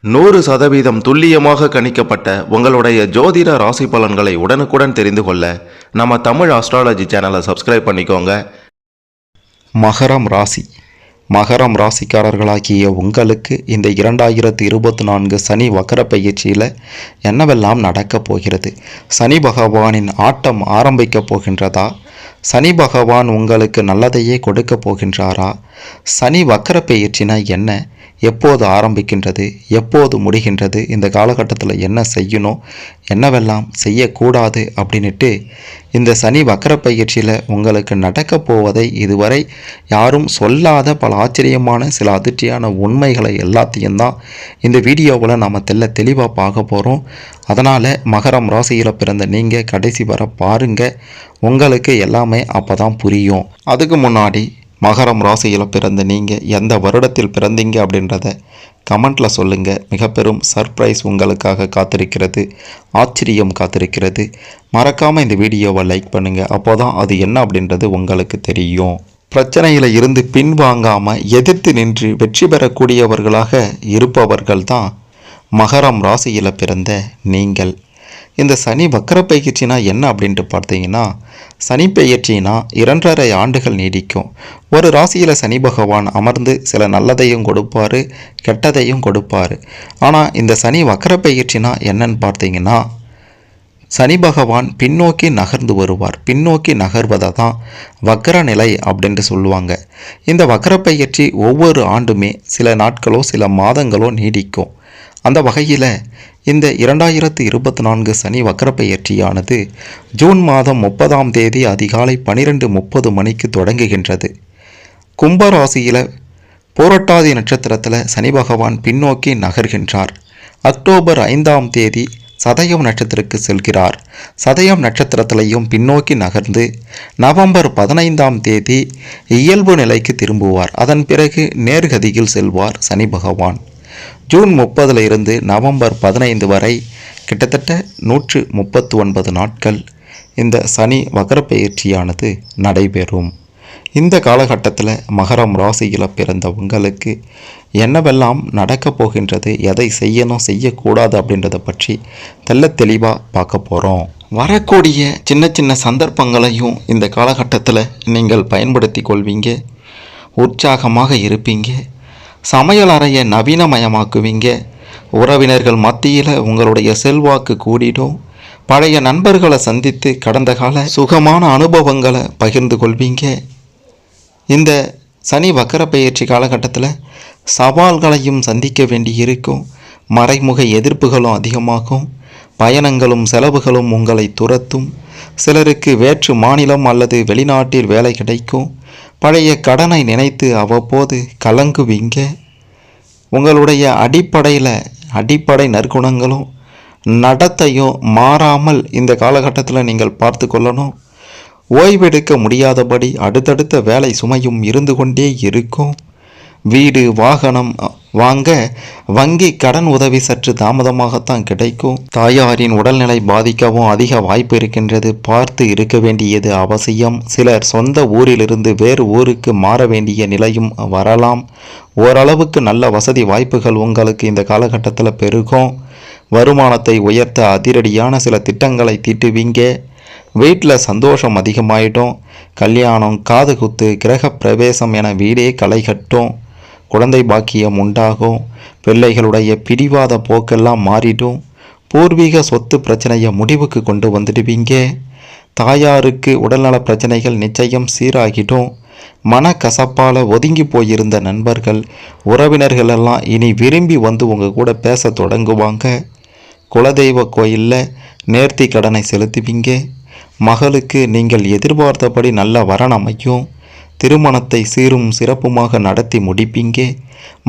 100% துல்லியமாக கணிக்கப்பட்ட உங்களுடைய ஜோதிட ராசி பலன்களை உடனுக்குடன் தெரிந்து கொள்ள நம்ம தமிழ் ஆஸ்ட்ராலஜி சேனலை சப்ஸ்கிரைப் பண்ணிக்கோங்க. மகரம் ராசிக்காரர்களாகிய உங்களுக்கு இந்த 2024 சனி வக்கர பயிற்சியில் என்னவெல்லாம் நடக்கப் போகிறது? சனி பகவானின் ஆட்டம் ஆரம்பிக்கப் போகின்றதா? சனி பகவான் உங்களுக்கு நல்லதையே கொடுக்க போகின்றாரா? சனி வக்கர பயிற்சினா என்ன? எப்போது ஆரம்பிக்கின்றது, எப்போது முடிகின்றது, இந்த காலகட்டத்தில் என்ன செய்யணும், என்னவெல்லாம் செய்யக்கூடாது அப்படின்ட்டு இந்த சனி வக்கர பயிற்சியில் உங்களுக்கு நடக்கப் போவதை இதுவரை யாரும் சொல்லாத பல ஆச்சரியமான சில அதிர்ச்சியான உண்மைகளை எல்லாத்தையும் தான் இந்த வீடியோவில் நாம் தெளிவாக பார்க்க போகிறோம். அதனால் மகரம் ராசியில் பிறந்த நீங்கள் கடைசி வர பாருங்கள், உங்களுக்கு எல்லாமே அப்போ தான் புரியும். அதுக்கு முன்னாடி மகரம் ராசியில் பிறந்த நீங்கள் எந்த வருடத்தில் பிறந்தீங்க அப்படின்றத கமெண்ட்டில் சொல்லுங்கள். மிக பெரும் சர்ப்ரைஸ் உங்களுக்காக காத்திருக்கிறது, ஆச்சரியம் காத்திருக்கிறது. மறக்காமல் இந்த வீடியோவை லைக் பண்ணுங்கள், அப்போ தான் அது என்ன அப்படின்றது உங்களுக்கு தெரியும். பிரச்சனையில் இருந்து பின்வாங்காமல் எதிர்த்து நின்று வெற்றி பெறக்கூடியவர்களாக இருப்பவர்கள் தான் மகரம் ராசியில் பிறந்த நீங்கள். இந்த சனி வக்கர பயிற்சினா என்ன அப்படின்ட்டு பார்த்தீங்கன்னா, சனி பயிற்சினா 2.5 ஆண்டுகள் நீடிக்கும். ஒரு ராசியில் சனி பகவான் அமர்ந்து சில நல்லதையும் கொடுப்பார், கெட்டதையும் கொடுப்பார். ஆனால் இந்த சனி வக்கர பயிற்சினா என்னன்னு பார்த்தீங்கன்னா, சனி பகவான் பின்னோக்கி நகர்ந்து வருவார். பின்னோக்கி நகர்வதை தான் வக்கர நிலை அப்படின்ட்டு சொல்லுவாங்க. இந்த வக்கர பயிற்சி ஒவ்வொரு ஆண்டுமே சில நாட்களோ சில மாதங்களோ நீடிக்கும். அந்த வகையில் இந்த 2024 சனி வக்கர பயிற்சியானது ஜூன் மாதம் 30ஆம் தேதி அதிகாலை 12:30 மணிக்கு தொடங்குகின்றது. கும்பராசியில் பூரட்டாதி நட்சத்திரத்தில் சனி பகவான் பின்னோக்கி நகர்கின்றார். அக்டோபர் 5ஆம் தேதி சதயம் நட்சத்திரத்துக்கு செல்கிறார். சதயம் நட்சத்திரத்திலையும் பின்னோக்கி நகர்ந்து நவம்பர் 15ஆம் தேதி இயல்பு நிலைக்கு திரும்புவார். அதன் பிறகு நேர்கதியில் செல்வார் சனி பகவான். ஜூன் 30 இருந்து நவம்பர் 15 வரை கிட்டத்தட்ட 139 நாட்கள் இந்த சனி வக்கர பயிற்சியானது நடைபெறும். இந்த காலகட்டத்தில் மகரம் ராசியில் பிறந்த உங்களுக்கு என்னவெல்லாம் நடக்கப் போகின்றது, எதை செய்யணும் செய்யக்கூடாது அப்படின்றத பற்றி தெளிவாக பார்க்க போகிறோம். வரக்கூடிய சின்ன சின்ன சந்தர்ப்பங்களையும் இந்த காலகட்டத்தில் நீங்கள் பயன்படுத்தி கொள்வீங்க. உற்சாகமாக இருப்பீங்க. சமையல் அறையை நவீனமயமாக்குவீங்க. உறவினர்கள் மத்தியில் உங்களுடைய செல்வாக்கு கூடிடும். பழைய நண்பர்களை சந்தித்து கடந்த கால சுகமான அனுபவங்களை பகிர்ந்து கொள்வீங்க. இந்த சனி வக்கர பயிற்சி காலகட்டத்தில் சவால்களையும் சந்திக்க வேண்டி இருக்கும். மறைமுக எதிர்ப்புகளும் அதிகமாகும். பயணங்களும் செலவுகளும் உங்களை துரத்தும். சிலருக்கு வேற்று மாநிலம் அல்லது வெளிநாட்டில் வேலை கிடைக்கும். பழைய கடனை நினைத்து அவ்வப்போது கலங்குவீங்க. உங்களுடைய அடிப்படை நற்குணங்களும் நடத்தையும் மாறாமல் இந்த காலகட்டத்தில் நீங்கள் பார்த்து கொள்ளணும். ஓய்வெடுக்க முடியாதபடி அடுத்தடுத்த வேலை சுமையும் இருந்து கொண்டே இருக்கும். வீடு வாகனம் வாங்க வங்கி கடன் உதவி சற்று தாமதமாகத்தான் கிடைக்கும். தாயாரின் உடல்நிலை பாதிக்கவும் அதிக வாய்ப்பு இருக்கின்றது. பார்த்து இருக்க வேண்டியது அவசியம். சிலர் சொந்த ஊரிலிருந்து வேறு ஊருக்கு மாற வேண்டிய நிலையும் வரலாம். ஓரளவுக்கு நல்ல வசதி வாய்ப்புகள் உங்களுக்கு இந்த காலகட்டத்தில் பெருகும். வருமானத்தை உயர்த்த அதிரடியான சில திட்டங்களை தீட்டுவீங்க. வீட்டில் சந்தோஷம் அதிகமாயிடும். கல்யாணம், காது குத்து, கிரக பிரவேசம் என வீடே களை கட்டும். குழந்தை பாக்கியம் உண்டாகும். பிள்ளைகளுடைய பிடிவாத போக்கெல்லாம் மாறிடும். பூர்வீக சொத்து பிரச்சனையை முடிவுக்கு கொண்டு வந்துடுவீங்க. தாயாருக்கு உடல்நல பிரச்சனைகள் நிச்சயம் சீராகிடும். மனக்கசப்பால் ஒதுங்கி போயிருந்த நண்பர்கள், உறவினர்கள் எல்லாம் இனி விரும்பி வந்து உங்கள் கூட பேச தொடங்குவாங்க. குலதெய்வ கோயிலில் நேர்த்தி கடனை செலுத்துவீங்க. மகளுக்கு நீங்கள் எதிர்பார்த்தபடி நல்ல வரன் அமையும். திருமணத்தை சீரும் சிறப்புமாக நடத்தி முடிப்பீங்க.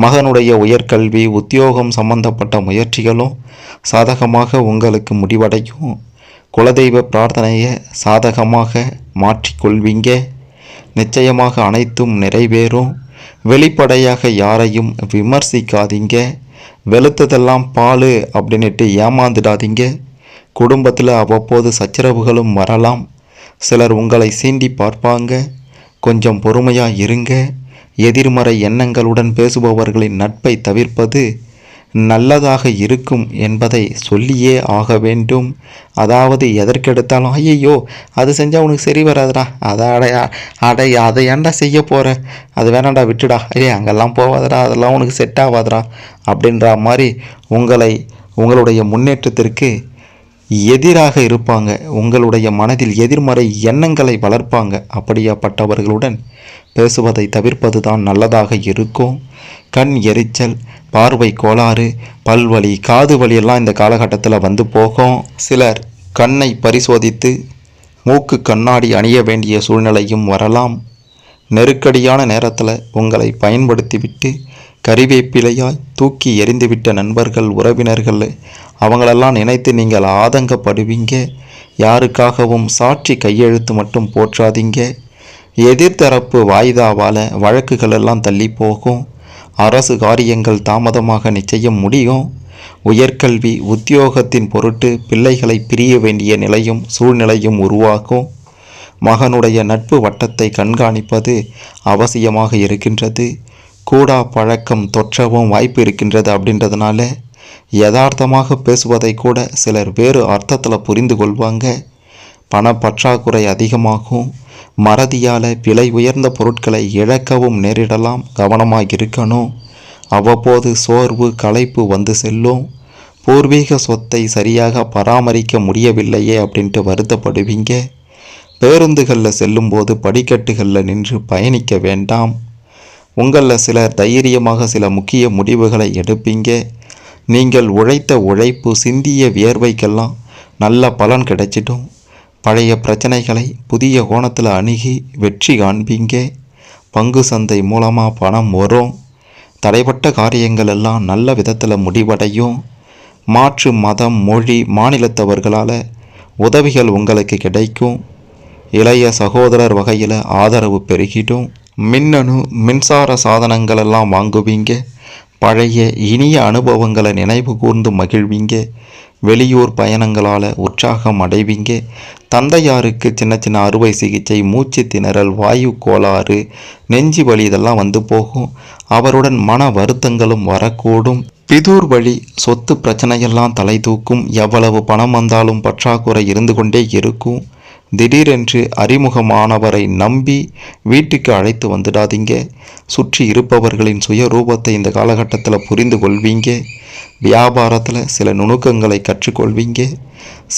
மகனுடைய உயர்கல்வி, உத்தியோகம் சம்பந்தப்பட்ட முயற்சிகளும் சாதகமாக உங்களுக்கு முடிவடையும். குலதெய்வ பிரார்த்தனையை சாதகமாக மாற்றிக்கொள்வீங்க. நிச்சயமாக அனைத்தும் நிறைவேறும். வெளிப்படையாக யாரையும் விமர்சிக்காதீங்க. வெளுத்ததெல்லாம் பால் அப்படின்ட்டு ஏமாந்துடாதீங்க. குடும்பத்தில் அவ்வப்போது சச்சரவுகளும் வரலாம். சிலர் உங்களை சீண்டி பார்ப்பாங்க. கொஞ்சம் பொறுமையாக இருங்க. எதிர்மறை எண்ணங்களுடன் பேசுபவர்களின் நட்பை தவிர்ப்பது நல்லதாக இருக்கும் என்பதை சொல்லியே ஆக வேண்டும். அதாவது எதற்கெடுத்தாலும் ஐயையோ அது செஞ்சால் உனக்கு சரி வராதுடா, அதை ஏன்டா செய்ய போகிற, அது வேணாண்டா விட்டுடா, அங்கெல்லாம் போவாதடா, அதெல்லாம் உனக்கு செட் ஆகாதடா அப்படின்ற மாதிரி உங்களுடைய முன்னேற்றத்திற்கு எதிராக இருப்பாங்க. உங்களுடைய மனதில் எதிர்மறை எண்ணங்களை வளர்ப்பாங்க. அப்படியாப்பட்டவர்களுடன் பேசுவதை தவிர்ப்பது தான் நல்லதாக இருக்கும். கண் எரிச்சல், பார்வை கோளாறு, பல்வலி, காது வலியெல்லாம் இந்த காலகட்டத்தில் வந்து போகும். சிலர் கண்ணை பரிசோதித்து மூக்கு கண்ணாடி அணிய வேண்டிய சூழ்நிலையும் வரலாம். நெருக்கடியான நேரத்தில் உங்களை பயன்படுத்திவிட்டு கறிவேப்பிலையாய் தூக்கி எறிந்துவிட்ட நண்பர்கள், உறவினர்கள் அவங்களெல்லாம் நினைத்து நீங்கள் ஆதங்கப்படுவீங்க. யாருக்காகவும் சாட்சி கையெழுத்து மட்டும் போற்றாதீங்க. எதிர்த்தரப்பு வாய்தாவால் வழக்குகள் எல்லாம் தள்ளி போகும். அரசு காரியங்கள் தாமதமாக நிச்சயம் முடியும். உயர்கல்வி உத்தியோகத்தின் பொருட்டு பிள்ளைகளை பிரிய வேண்டிய நிலையும் சூழ்நிலையும் உருவாகும். மகனுடைய நட்பு வட்டத்தை கண்காணிப்பது அவசியமாக இருக்கின்றது. கூடா பழக்கம் தொற்றவும் வாய்ப்பு இருக்கின்றது. அப்படின்றதுனால யதார்த்தமாக பேசுவதை கூட சிலர் வேறு அர்த்தத்தில் புரிந்து கொள்வாங்க. பண பற்றாக்குறை அதிகமாகும். மறதியால் விலை உயர்ந்த பொருட்களை இழக்கவும் நேரிடலாம். கவனமாக இருக்கணும். அவ்வப்போது சோர்வு, களைப்பு வந்து செல்லும். பூர்வீக சொத்தை சரியாக பராமரிக்க முடியவில்லையே அப்படின்ட்டு வருத்தப்படுவீங்க. பேருந்துகளில் செல்லும்போது படிக்கட்டுகளில் நின்று பயணிக்க வேண்டாம். உங்களில் சிலர் தைரியமாக சில முக்கிய முடிவுகளை எடுப்பீங்க. நீங்கள் உழைத்த உழைப்பு, சிந்திய வியர்வைக்கெல்லாம் நல்ல பலன் கிடைச்சிடும். பழைய பிரச்சனைகளை புதிய கோணத்தில் அணுகி வெற்றி காண்பீங்க. பங்கு சந்தை மூலமாக பணம் வரும். தடைப்பட்ட காரியங்கள் எல்லாம் நல்ல விதத்தில் முடிவடையும். மாற்று மதம், மொழி, மாநிலத்தவர்களால் உதவிகள் உங்களுக்கு கிடைக்கும். இளைய சகோதரர் வகையில் ஆதரவு பெருகிடும். மின்னணு மின்சார சாதனங்கள் எல்லாம் வாங்குவீங்க. பழைய இனிய அனுபவங்களை நினைவு கூர்ந்து மகிழ்வீங்க. வெளியூர் பயணங்களால் உற்சாகம் அடைவீங்க. தந்தையாருக்கு சின்ன சின்ன அறுவை சிகிச்சை, மூச்சு திணறல், வாயு கோளாறு, நெஞ்சு வலி இதெல்லாம் வந்து போகும். அவருடன் மன வருத்தங்களும் வரக்கூடும். பிதூர் வழி சொத்து பிரச்சனையெல்லாம் தலை தூக்கும். எவ்வளவு பணம் வந்தாலும் பற்றாக்குறை இருந்து கொண்டே இருக்கும். திடீரென்று அறிமுகமானவரை நம்பி வீட்டுக்கு அழைத்து வந்துடாதீங்க. சுற்றி இருப்பவர்களின் சுயரூபத்தை இந்த காலகட்டத்தில் புரிந்து கொள்வீங்க. வியாபாரத்தில் சில நுணுக்கங்களை கற்றுக்கொள்வீங்க.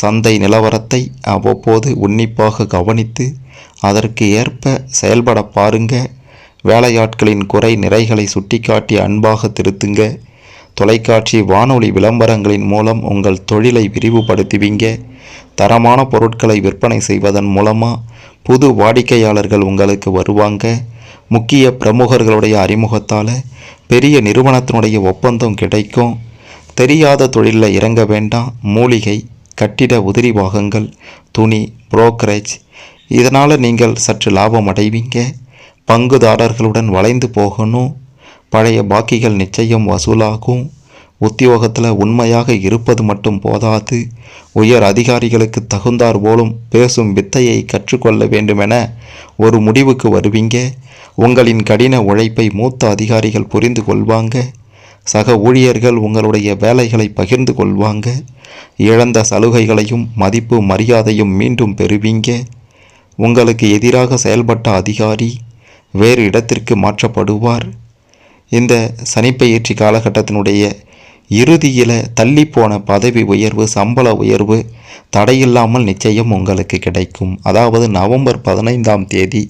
சந்தை நிலவரத்தை அவ்வப்போது உன்னிப்பாக கவனித்து அதற்கு ஏற்ப செயல்பட பாருங்க. வேலையாட்களின் குறை நிறைகளை சுட்டிக்காட்டி அன்பாக திருத்துங்க. தொலைக்காட்சி, வானொலி விளம்பரங்களின் மூலம் உங்கள் தொழிலை விரிவுபடுத்துவீங்க. தரமான பொருட்களை விற்பனை செய்வதன் மூலமாக புது வாடிக்கையாளர்கள் உங்களுக்கு வருவாங்க. முக்கிய பிரமுகர்களுடைய அறிமுகத்தால் பெரிய நிறுவனத்தினுடைய ஒப்பந்தம் கிடைக்கும். தெரியாத தொழிலில் இறங்க வேண்டாம். மூலிகை, கட்டிட உதிரி பாகங்கள், துணி, புரோக்கரேஜ் இதனால் நீங்கள் சற்று லாபம் அடைவீங்க. பங்குதாரர்களுடன் வளைந்து போகணும். பழைய பாக்கிகள் நிச்சயம் வசூலாகும். உத்தியோகத்தில் உண்மையாக இருப்பது மட்டும் போதாது. உயர் அதிகாரிகளுக்கு தகுந்தார் போலும் பேசும் வித்தையை கற்றுக்கொள்ள வேண்டுமென ஒரு முடிவுக்கு வருவீங்க. உங்களின் கடின உழைப்பை மூத்த அதிகாரிகள் புரிந்து கொள்வாங்க. சக ஊழியர்கள் உங்களுடைய வேலைகளை பகிர்ந்து கொள்வாங்க. இழந்த சலுகைகளையும் மதிப்பு மரியாதையும் மீண்டும் பெறுவீங்க. உங்களுக்கு எதிராக செயல்பட்ட அதிகாரி வேறு இடத்திற்கு மாற்றப்படுவார். இந்த சனிப்பெயர்ச்சி காலகட்டத்தினுடைய இறுதியில் தள்ளிப்போன பதவி உயர்வு, சம்பள உயர்வு தடையில்லாமல் நிச்சயம் உங்களுக்கு கிடைக்கும். அதாவது நவம்பர் 15ஆம் தேதி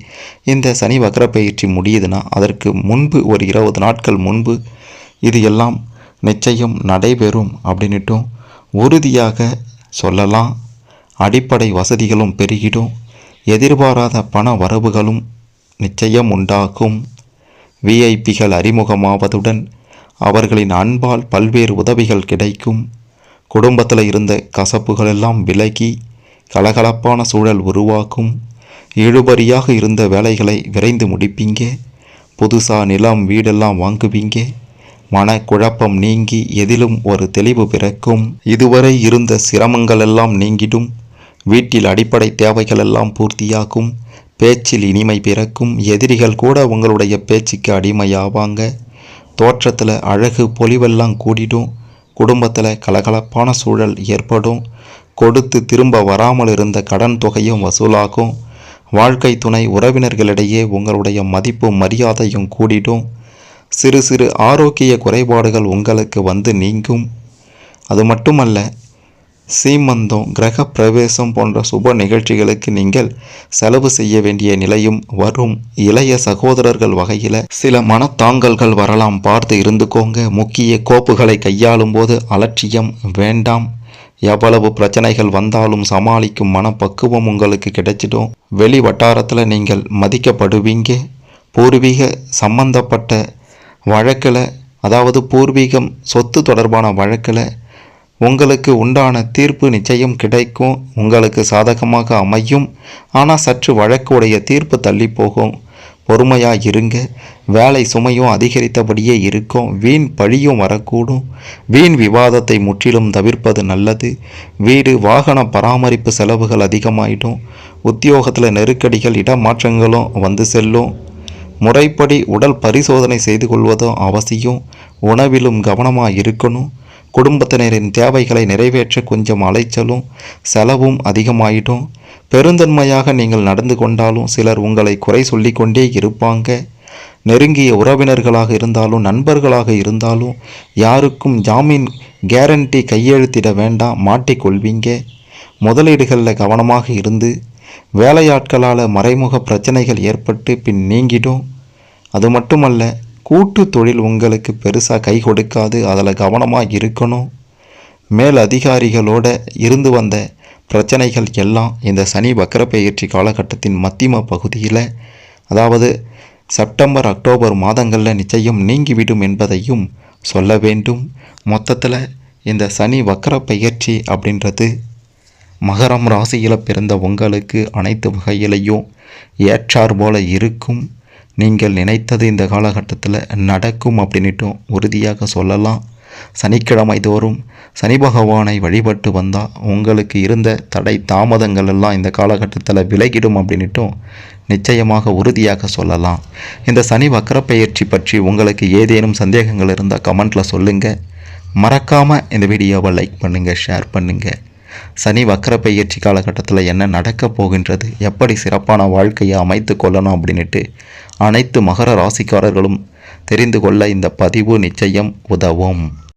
இந்த சனி வக்ர பயிற்சி முடியுதுன்னா அதற்கு முன்பு ஒரு 20 நாட்கள் முன்பு இது எல்லாம் நிச்சயம் நடைபெறும் அப்படின்னுட்டும் உறுதியாக சொல்லலாம். அடிப்படை வசதிகளும் பெருகிடும். எதிர்பாராத பண வரவுகளும் நிச்சயம் உண்டாகும். விஐபிகள் அறிமுகமாவதுடன் அவர்களின் அன்பால் பல்வேறு உதவிகள் கிடைக்கும். குடும்பத்தில் இருந்த கசப்புகளெல்லாம் விலகி கலகலப்பான சூழல் உருவாக்கும். இழுபறியாக இருந்த வேலைகளை விரைந்து முடிப்பீங்க. புதுசாக நிலம், வீடெல்லாம் வாங்குவீங்க. மனக்குழப்பம் நீங்கி எதிலும் ஒரு தெளிவு பிறக்கும். இதுவரை இருந்த சிரமங்கள் எல்லாம் நீங்கிடும். வீட்டில் அடிப்படை தேவைகள் எல்லாம் பூர்த்தியாகும். பேச்சில் இனிமை பிறக்கும். எதிரிகள் கூட உங்களுடைய பேச்சுக்கு அடிமையாவாங்க. தோற்றத்தில் அழகு பொலிவெல்லாம் கூடிடும். குடும்பத்தில் கலகலப்பான சூழல் ஏற்படும். கொடுத்து திரும்ப வராமல் இருந்த கடன் தொகையும் வசூலாகும். வாழ்க்கை துணை உறவினர்களிடையே உங்களுடைய மதிப்பு மரியாதையும் கூடிடும். சிறு சிறு ஆரோக்கிய குறைபாடுகள் உங்களுக்கு வந்து நீங்கும். அது மட்டுமல்ல, சீமந்தம், கிரக பிரவேசம் போன்ற சுப நிகழ்ச்சிகளுக்கு நீங்கள் செலவு செய்ய வேண்டிய நிலையும் வரும். இளைய சகோதரர்கள் வகையில் சில மனத்தாங்கல்கள் வரலாம், பார்த்து இருந்துக்கோங்க. முக்கிய கோப்புகளை கையாளும் போது அலட்சியம் வேண்டாம். எவ்வளவு பிரச்சனைகள் வந்தாலும் சமாளிக்கும் மனப்பக்குவம் உங்களுக்கு கிடைச்சிடும். வெளி வட்டாரத்தில் நீங்கள் மதிக்கப்படுவீங்க. பூர்வீக சம்பந்தப்பட்ட வழக்கில், அதாவது பூர்வீகம் சொத்து தொடர்பான வழக்கில் உங்களுக்கு உண்டான தீர்ப்பு நிச்சயம் கிடைக்கும். உங்களுக்கு சாதகமாக அமையும். ஆனால் சற்று வழக்குடைய தீர்ப்பு தள்ளி போகும். பொறுமையாக இருங்க. வேலை சுமையும் அதிகரித்தபடியே இருக்கும். வீண் பழியும் வரக்கூடும். வீண் விவாதத்தை முற்றிலும் தவிர்ப்பது நல்லது. வீடு வாகன பராமரிப்பு செலவுகள் அதிகமாயிடும். உத்தியோகத்தில் நெருக்கடிகள், இடமாற்றங்களும் வந்து செல்லும். முறைப்படி உடல் பரிசோதனை செய்து கொள்வதும் அவசியம். உணவிலும் கவனமாக இருக்கணும். குடும்பத்தினரின் தேவைகளை நிறைவேற்ற கொஞ்சம் அலைச்சலும் செலவும் அதிகமாயிடும். பெருந்தன்மையாக நீங்கள் நடந்து கொண்டாலும் சிலர் உங்களை குறை சொல்லிக்கொண்டே இருப்பாங்க. நெருங்கிய உறவினர்களாக இருந்தாலும் நண்பர்களாக இருந்தாலும் யாருக்கும் ஜாமீன் கேரண்டி கையெழுத்திட வேண்டாம், மாட்டிக்கொள்வீங்க. முதலீடுகளில் கவனமாக இருந்து வேலையாட்களால் மறைமுக பிரச்சனைகள் ஏற்பட்டு பின் நீங்கிடும். அது மட்டுமல்ல, கூட்டு தொழில் உங்களுக்கு பெருசாக கை கொடுக்காது. அதில் கவனமாக இருக்கணும். மேல் அதிகாரிகளோட இருந்து வந்த பிரச்சனைகள் எல்லாம் இந்த சனி வக்கரப்பெயர்ச்சி காலகட்டத்தின் மத்தியம பகுதியில், அதாவது செப்டம்பர் அக்டோபர் மாதங்களில் நிச்சயம் நீங்கிவிடும் என்பதையும் சொல்ல வேண்டும். மொத்தத்தில் இந்த சனி வக்கரப்பெயர்ச்சி அப்படின்றது மகரம் ராசியில் பிறந்த உங்களுக்கு அனைத்து வகையிலையும் ஏற்றார் போல இருக்கும். நீங்கள் நினைத்தது இந்த காலகட்டத்தில் நடக்கும் அப்படின்னுட்டும் உறுதியாக சொல்லலாம். சனிக்கிழமை தோறும் சனி பகவானை வழிபட்டு வந்தால் உங்களுக்கு இருந்த தடை தாமதங்கள் எல்லாம் இந்த காலகட்டத்தில் விலகிடும் அப்படின்னுட்டும் நிச்சயமாக உறுதியாக சொல்லலாம். இந்த சனி வக்கரப்பெயர்ச்சி பற்றி உங்களுக்கு ஏதேனும் சந்தேகங்கள் இருந்தால் கமெண்ட்டில் சொல்லுங்கள். மறக்காமல் இந்த வீடியோவை லைக் பண்ணுங்கள், ஷேர் பண்ணுங்கள். சனி வக்கரப்பெயர்ச்சி காலகட்டத்தில் என்ன நடக்கப் போகின்றது, எப்படி சிறப்பான வாழ்க்கையை அமைத்து கொள்ளணும் அப்படின்ட்டு அனைத்து மகர ராசிக்காரர்களும் தெரிந்து கொள்ள இந்த பதிவு நிச்சயம் உதவும்.